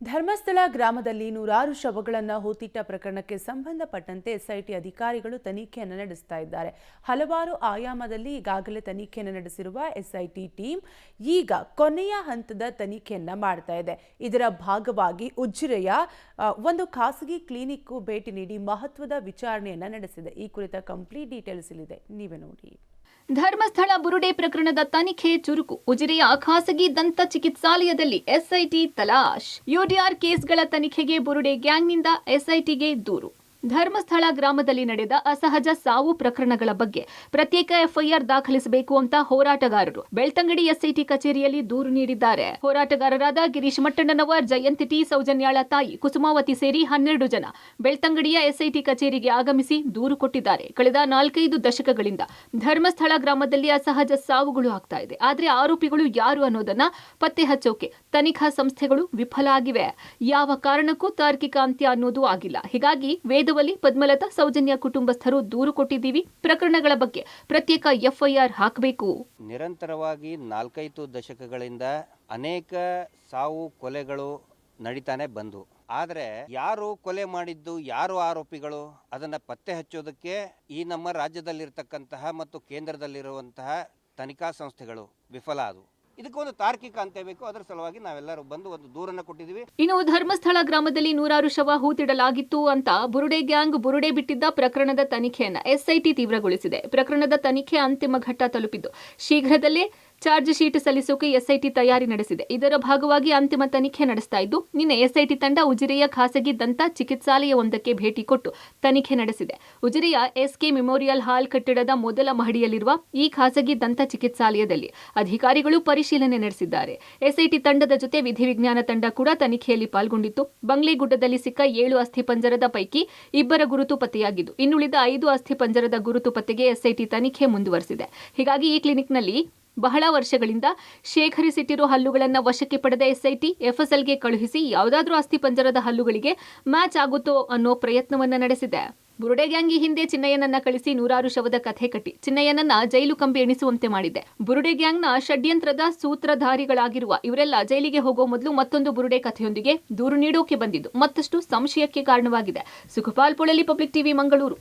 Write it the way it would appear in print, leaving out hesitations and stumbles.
ಧರ್ಮಸ್ಥಳ ಗ್ರಾಮದಲ್ಲಿ ನೂರಾರು ಶವಗಳನ್ನು ಹೂತಿಟ್ಟ ಪ್ರಕರಣಕ್ಕೆ ಸಂಬಂಧಪಟ್ಟಂತೆ ಎಸ್ಐಟಿ ಅಧಿಕಾರಿಗಳು ತನಿಖೆಯನ್ನು ನಡೆಸ್ತಾ ಇದ್ದಾರೆ. ಹಲವಾರು ಆಯಾಮದಲ್ಲಿ ಈಗಾಗಲೇ ತನಿಖೆಯನ್ನು ನಡೆಸಿರುವ ಎಸ್ಐಟಿ ಟೀಮ್ ಈಗ ಕೊನೆಯ ಹಂತದ ತನಿಖೆಯನ್ನ ಮಾಡ್ತಾ ಇದೆ. ಇದರ ಭಾಗವಾಗಿ ಉಜಿರೆಯ ಒಂದು ಖಾಸಗಿ ಕ್ಲಿನಿಕ್ಗೂ ಭೇಟಿ ನೀಡಿ ಮಹತ್ವದ ವಿಚಾರಣೆಯನ್ನ ನಡೆಸಿದೆ. ಈ ಕುರಿತ ಕಂಪ್ಲೀಟ್ ಡೀಟೇಲ್ಸ್ ಇಲ್ಲಿದೆ, ನೀವೇ ನೋಡಿ. ಧರ್ಮಸ್ಥಳ ಬುರುಡೆ ಪ್ರಕರಣದ ತನಿಖೆ ಚುರುಕು. ಉಜಿರೆಯ ಖಾಸಗಿ ದಂತ ಚಿಕಿತ್ಸಾಲಯದಲ್ಲಿ ಎಸ್ಐಟಿ ತಲಾಶ್. ಯುಡಿಆರ್ ಕೇಸ್ಗಳ ತನಿಖೆಗೆ ಬುರುಡೆ ಗ್ಯಾಂಗ್ನಿಂದ ಎಸ್ಐಟಿಗೆ ದೂರು. ಧರ್ಮಸ್ಥಳ ಗ್ರಾಮದಲ್ಲಿ ನಡೆದ ಅಸಹಜ ಸಾವು ಪ್ರಕರಣಗಳ ಬಗ್ಗೆ ಪ್ರತ್ಯೇಕ ಎಫ್ಐಆರ್ ದಾಖಲಿಸಬೇಕು ಅಂತ ಹೋರಾಟಗಾರರು ಬೆಳ್ತಂಗಡಿ ಎಸ್ಐಟಿ ಕಚೇರಿಯಲ್ಲಿ ದೂರು ನೀಡಿದ್ದಾರೆ. ಹೋರಾಟಗಾರರಾದ ಗಿರೀಶ್ ಮಟ್ಟಣ್ಣನವರ್, ಜಯಂತಿ ಟಿ, ಸೌಜನ್ಯಾಳ ತಾಯಿ ಕುಸುಮಾವತಿ ಸೇರಿ 12 ಜನ ಬೆಳ್ತಂಗಡಿಯ ಎಸ್ಐಟಿ ಕಚೇರಿಗೆ ಆಗಮಿಸಿ ದೂರು ಕೊಟ್ಟಿದ್ದಾರೆ. ಕಳೆದ 4-5 ದಶಕಗಳಿಂದ ಧರ್ಮಸ್ಥಳ ಗ್ರಾಮದಲ್ಲಿ ಅಸಹಜ ಸಾವುಗಳು ಆಗ್ತಾ ಇದೆ. ಆದ್ರೆ ಆರೋಪಿಗಳು ಯಾರು ಅನ್ನೋದನ್ನ ಪತ್ತೆ ಹಚ್ಚೋಕೆ ತನಿಖಾ ಸಂಸ್ಥೆಗಳು ವಿಫಲ ಆಗಿವೆ. ಯಾವ ಕಾರಣಕ್ಕೂ ತಾರ್ಕಿಕ ಅಂತ್ಯ ಅನ್ನೋದು ಆಗಿಲ್ಲ. ಹೀಗಾಗಿ ಪದ್ಮಲತಾ, ಸೌಜನ್ಯ ಕುಟುಂಬಸ್ಥರು ದೂರು ಕೊಟ್ಟಿದ್ದೀವಿ. ಪ್ರಕರಣಗಳ ಬಗ್ಗೆ ಪ್ರತ್ಯೇಕ ಎಫ್ಐಆರ್ ಹಾಕಬೇಕು. ನಿರಂತರವಾಗಿ 4-5 ದಶಕಗಳಿಂದ ಅನೇಕ ಸಾವು ಕೊಲೆಗಳು ನಡೀತಾನೆ ಬಂದು, ಆದರೆ ಯಾರು ಕೊಲೆ ಮಾಡಿದ್ದು, ಯಾರು ಆರೋಪಿಗಳು, ಅದನ್ನ ಪತ್ತೆ ಹಚ್ಚೋದಕ್ಕೆ ಈ ನಮ್ಮ ರಾಜ್ಯದಲ್ಲಿರ್ತಕ್ಕಂತಹ ಮತ್ತು ಕೇಂದ್ರದಲ್ಲಿರುವಂತಹ ತನಿಖಾ ಸಂಸ್ಥೆಗಳು ವಿಫಲ ಆದವು. ಇದಕ್ಕೊಂದು ತಾರ್ಕಿಕ ಅಂತ್ಯ ಬೇಕು. ಅದರ ಸಲುವಾಗಿ ನಾವೆಲ್ಲರೂ ಬಂದು ಒಂದು ದೂರನ್ನು ಕೊಟ್ಟಿದ್ದೀವಿ. ಇನ್ನು ಧರ್ಮಸ್ಥಳ ಗ್ರಾಮದಲ್ಲಿ ನೂರಾರು ಶವ ಹೂತಿಡಲಾಗಿತ್ತು ಅಂತ ಬುರುಡೆ ಗ್ಯಾಂಗ್ ಬುರುಡೆ ಬಿಟ್ಟಿದ್ದ ಪ್ರಕರಣದ ತನಿಖೆಯನ್ನು ಎಸ್ಐಟಿ ತೀವ್ರಗೊಳಿಸಿದೆ. ಪ್ರಕರಣದ ತನಿಖೆ ಅಂತಿಮ ಘಟ್ಟ ತಲುಪಿದ್ದು ಶೀಘ್ರದಲ್ಲೇ ಚಾರ್ಜ್ ಶೀಟ್ ಸಲ್ಲಿಸೋಕೆ ಎಸ್ಐಟಿ ತಯಾರಿ ನಡೆಸಿದೆ. ಇದರ ಭಾಗವಾಗಿ ಅಂತಿಮ ತನಿಖೆ ನಡೆಸ್ತಾ ಇದ್ದು, ನಿನ್ನೆ ಎಸ್ಐಟಿ ತಂಡ ಉಜಿರೆಯ ಖಾಸಗಿ ದಂತ ಚಿಕಿತ್ಸಾಲಯವೊಂದಕ್ಕೆ ಭೇಟಿ ಕೊಟ್ಟು ತನಿಖೆ ನಡೆಸಿದೆ. ಉಜಿರೆಯ ಎಸ್ಕೆ ಮೆಮೋರಿಯಲ್ ಹಾಲ್ ಕಟ್ಟಡದ ಮೊದಲ ಮಹಡಿಯಲ್ಲಿರುವ ಈ ಖಾಸಗಿ ದಂತ ಚಿಕಿತ್ಸಾಲಯದಲ್ಲಿ ಅಧಿಕಾರಿಗಳು ಪರಿಶೀಲನೆ ನಡೆಸಿದ್ದಾರೆ. ಎಸ್ಐಟಿ ತಂಡದ ಜೊತೆ ವಿಧಿವಿಜ್ಞಾನ ತಂಡ ಕೂಡ ತನಿಖೆಯಲ್ಲಿ ಪಾಲ್ಗೊಂಡಿತ್ತು. ಬಂಗ್ಲೆಗುಡ್ಡದಲ್ಲಿ ಸಿಕ್ಕ 7 ಅಸ್ಥಿಪಂಜರದ ಪೈಕಿ 2 ಗುರುತು ಪತ್ತೆಯಾಗಿದ್ದು, ಇನ್ನುಳಿದ 5 ಅಸ್ಥಿಪಂಜರದ ಗುರುತು ಪತ್ತೆಗೆ ಎಸ್ಐಟಿ ತನಿಖೆ ಮುಂದುವರೆಸಿದೆ. ಹೀಗಾಗಿ ಈ ಕ್ಲಿನಿಕ್ನಲ್ಲಿ ಬಹಳ ವರ್ಷಗಳಿಂದ ಶೇಖರಿಸಿಟ್ಟಿರೋ ಹಲ್ಲುಗಳನ್ನು ವಶಕ್ಕೆ ಪಡೆದ ಎಸ್ಐಟಿ ಎಫ್ಎಸ್ಎಲ್ಗೆ ಕಳುಹಿಸಿ ಯಾವುದಾದ್ರೂ ಅಸ್ಥಿಪಂಜರದ ಹಲ್ಲುಗಳಿಗೆ ಮ್ಯಾಚ್ ಆಗುತ್ತೋ ಅನ್ನೋ ಪ್ರಯತ್ನವನ್ನ ನಡೆಸಿದೆ. ಬುರುಡೆ ಗ್ಯಾಂಗ್ ಈ ಹಿಂದೆ ಚಿನ್ನಯ್ಯನನ್ನ ಕಳಿಸಿ ನೂರಾರು ಶವದ ಕಥೆ ಕಟ್ಟಿ ಚಿನ್ನಯ್ಯನನ್ನ ಜೈಲು ಕಂಬಿ ಎಣಿಸುವಂತೆ ಮಾಡಿದೆ. ಬುರುಡೆ ಗ್ಯಾಂಗ್ನ ಷಡ್ಯಂತ್ರದ ಸೂತ್ರಧಾರಿಗಳಾಗಿರುವ ಇವರೆಲ್ಲ ಜೈಲಿಗೆ ಹೋಗೋ ಮೊದಲು ಮತ್ತೊಂದು ಬುರುಡೆ ಕಥೆಯೊಂದಿಗೆ ದೂರು ನೀಡೋಕೆ ಬಂದಿದ್ದು ಮತ್ತಷ್ಟು ಸಂಶಯಕ್ಕೆ ಕಾರಣವಾಗಿದೆ. Sukhpal Polali, public TV, Mangaluru.